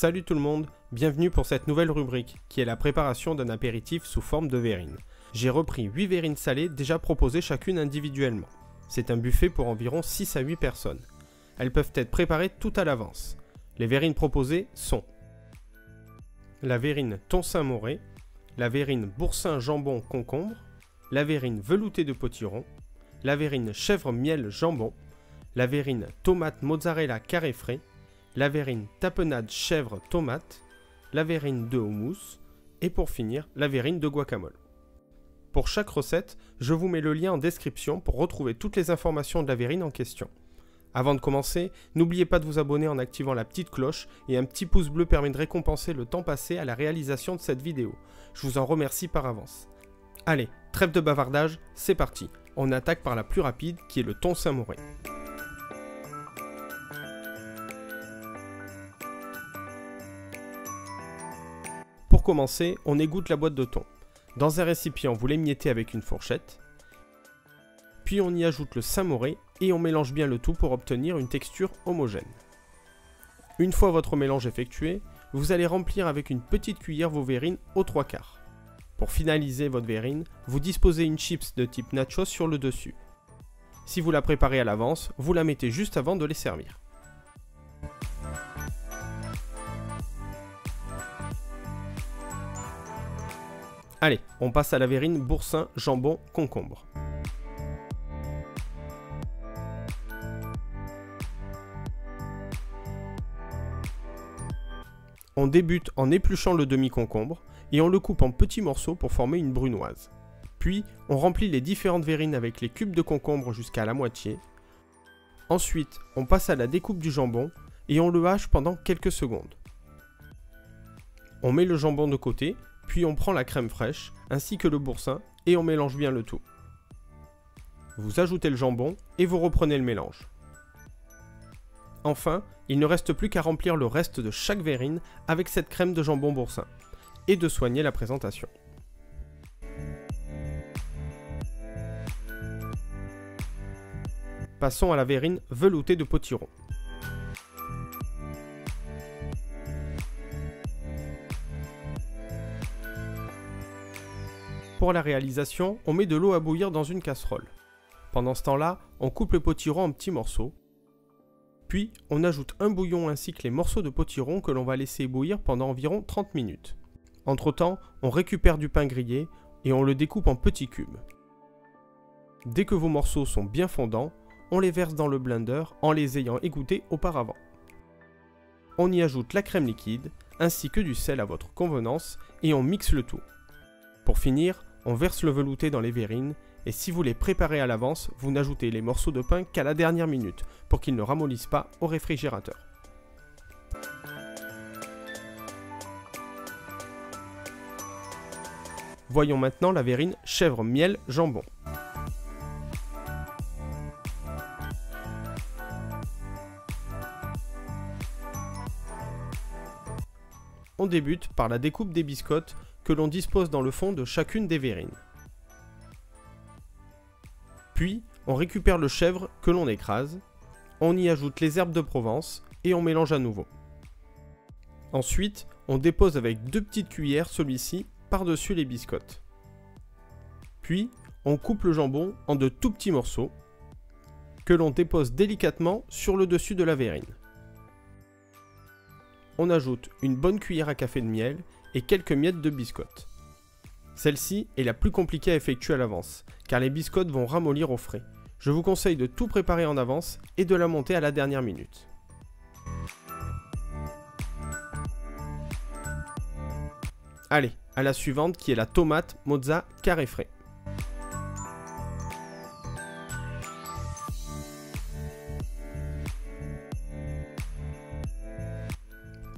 Salut tout le monde, bienvenue pour cette nouvelle rubrique qui est la préparation d'un apéritif sous forme de verrine. J'ai repris 8 verrines salées déjà proposées chacune individuellement. C'est un buffet pour environ 6 à 8 personnes. Elles peuvent être préparées tout à l'avance. Les verrines proposées sont la verrine thon Saint-Moré, la verrine boursin jambon concombre, la verrine veloutée de potiron, la verrine chèvre miel jambon, la verrine tomate mozzarella carré frais, la verrine tapenade chèvre tomate, la verrine de houmous et pour finir la verrine de guacamole. Pour chaque recette, je vous mets le lien en description pour retrouver toutes les informations de la verrine en question. Avant de commencer, n'oubliez pas de vous abonner en activant la petite cloche et un petit pouce bleu permet de récompenser le temps passé à la réalisation de cette vidéo. Je vous en remercie par avance. Allez, trêve de bavardage, c'est parti. On attaque par la plus rapide qui est le thon Saint-Moré. Pour commencer, on égoutte la boîte de thon. Dans un récipient, vous l'émiettez avec une fourchette. Puis on y ajoute le Saint-Moré et on mélange bien le tout pour obtenir une texture homogène. Une fois votre mélange effectué, vous allez remplir avec une petite cuillère vos verrines aux 3/4. Pour finaliser votre verrine, vous disposez une chips de type nachos sur le dessus. Si vous la préparez à l'avance, vous la mettez juste avant de les servir. Allez, on passe à la verrine boursin jambon concombre. On débute en épluchant le demi-concombre et on le coupe en petits morceaux pour former une brunoise. Puis, on remplit les différentes verrines avec les cubes de concombre jusqu'à la moitié. Ensuite, on passe à la découpe du jambon et on le hache pendant quelques secondes. On met le jambon de côté, puis on prend la crème fraîche ainsi que le boursin et on mélange bien le tout. Vous ajoutez le jambon et vous reprenez le mélange. Enfin, il ne reste plus qu'à remplir le reste de chaque verrine avec cette crème de jambon boursin et de soigner la présentation. Passons à la verrine veloutée de potiron. Pour la réalisation, on met de l'eau à bouillir dans une casserole. Pendant ce temps-là, on coupe le potiron en petits morceaux. Puis, on ajoute un bouillon ainsi que les morceaux de potiron que l'on va laisser bouillir pendant environ 30 minutes. Entre-temps, on récupère du pain grillé et on le découpe en petits cubes. Dès que vos morceaux sont bien fondants, on les verse dans le blender en les ayant égouttés auparavant. On y ajoute la crème liquide ainsi que du sel à votre convenance et on mixe le tout. Pour finir, on verse le velouté dans les verrines et si vous les préparez à l'avance, vous n'ajoutez les morceaux de pain qu'à la dernière minute pour qu'ils ne ramollissent pas au réfrigérateur. Voyons maintenant la verrine chèvre miel jambon. On débute par la découpe des biscottes que l'on dispose dans le fond de chacune des verrines. Puis, on récupère le chèvre que l'on écrase, on y ajoute les herbes de Provence et on mélange à nouveau. Ensuite, on dépose avec 2 petites cuillères celui-ci par-dessus les biscottes. Puis, on coupe le jambon en de tout petits morceaux que l'on dépose délicatement sur le dessus de la verrine. On ajoute une bonne cuillère à café de miel et quelques miettes de biscottes. Celle-ci est la plus compliquée à effectuer à l'avance, car les biscottes vont ramollir au frais. Je vous conseille de tout préparer en avance et de la monter à la dernière minute. Allez, à la suivante qui est la tomate mozza carré frais.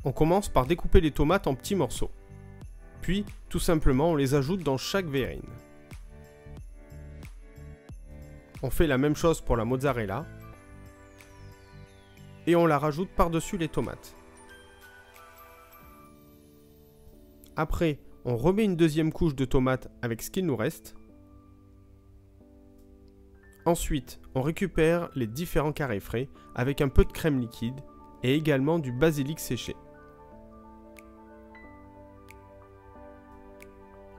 On commence par découper les tomates en petits morceaux. Puis, tout simplement, on les ajoute dans chaque verrine. On fait la même chose pour la mozzarella. Et on la rajoute par-dessus les tomates. Après, on remet une deuxième couche de tomates avec ce qu'il nous reste. Ensuite, on récupère les différents carrés frais avec un peu de crème liquide et également du basilic séché.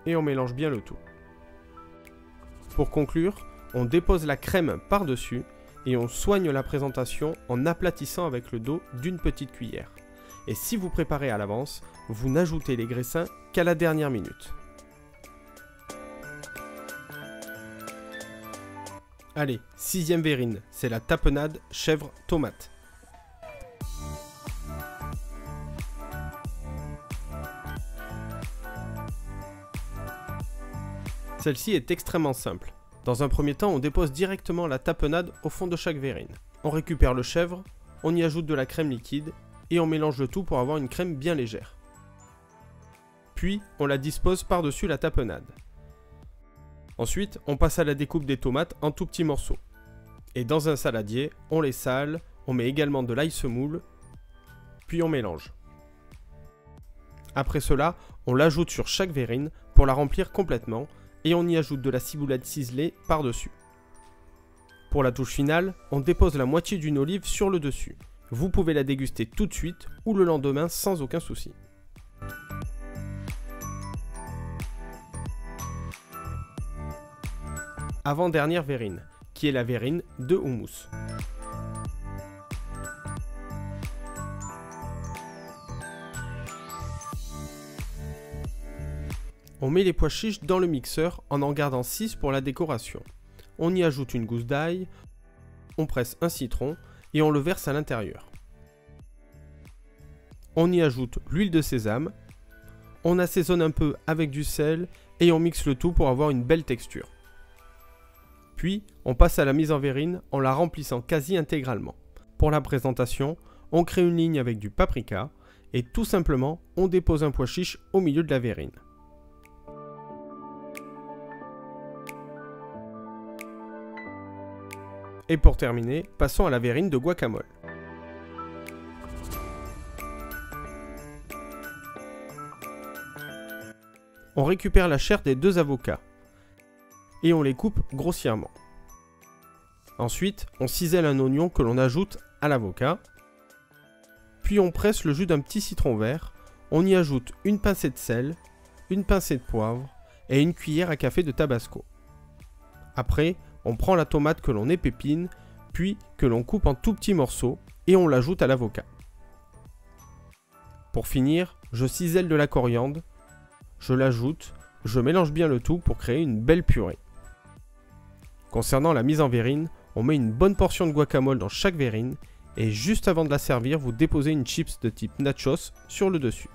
et on mélange bien le tout. Pour conclure, on dépose la crème par-dessus et on soigne la présentation en aplatissant avec le dos d'une petite cuillère. Et si vous préparez à l'avance, vous n'ajoutez les graissins qu'à la dernière minute. Allez, 6e verrine, c'est la tapenade chèvre-tomate. Celle-ci est extrêmement simple. Dans un premier temps, on dépose directement la tapenade au fond de chaque verrine. On récupère le chèvre, on y ajoute de la crème liquide et on mélange le tout pour avoir une crème bien légère. Puis, on la dispose par-dessus la tapenade. Ensuite, on passe à la découpe des tomates en tout petits morceaux. Et dans un saladier, on les sale, on met également de l'ail semoule, puis on mélange. Après cela, on l'ajoute sur chaque verrine pour la remplir complètement et on y ajoute de la ciboulette ciselée par-dessus. Pour la touche finale, on dépose la moitié d'une olive sur le dessus. Vous pouvez la déguster tout de suite ou le lendemain sans aucun souci. Avant-dernière verrine, qui est la verrine de houmous. On met les pois chiches dans le mixeur en gardant 6 pour la décoration. On y ajoute une gousse d'ail, on presse un citron et on le verse à l'intérieur. On y ajoute l'huile de sésame, on assaisonne un peu avec du sel et on mixe le tout pour avoir une belle texture. Puis, on passe à la mise en verrine en la remplissant quasi intégralement. Pour la présentation, on crée une ligne avec du paprika et tout simplement, on dépose un pois chiche au milieu de la verrine. Et pour terminer, passons à la verrine de guacamole. On récupère la chair des 2 avocats et on les coupe grossièrement. Ensuite, on cisèle un oignon que l'on ajoute à l'avocat. Puis on presse le jus d'un petit citron vert, on y ajoute une pincée de sel, une pincée de poivre et une cuillère à café de tabasco. Après, on prend la tomate que l'on épépine, puis que l'on coupe en tout petits morceaux et on l'ajoute à l'avocat. Pour finir, je cisèle de la coriandre, je l'ajoute, je mélange bien le tout pour créer une belle purée. Concernant la mise en verrine, on met une bonne portion de guacamole dans chaque verrine et juste avant de la servir, vous déposez une chips de type nachos sur le dessus.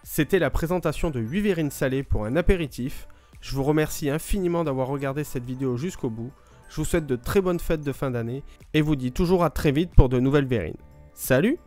C'était la présentation de 8 verrines salées pour un apéritif. Je vous remercie infiniment d'avoir regardé cette vidéo jusqu'au bout. Je vous souhaite de très bonnes fêtes de fin d'année et vous dis toujours à très vite pour de nouvelles verrines. Salut!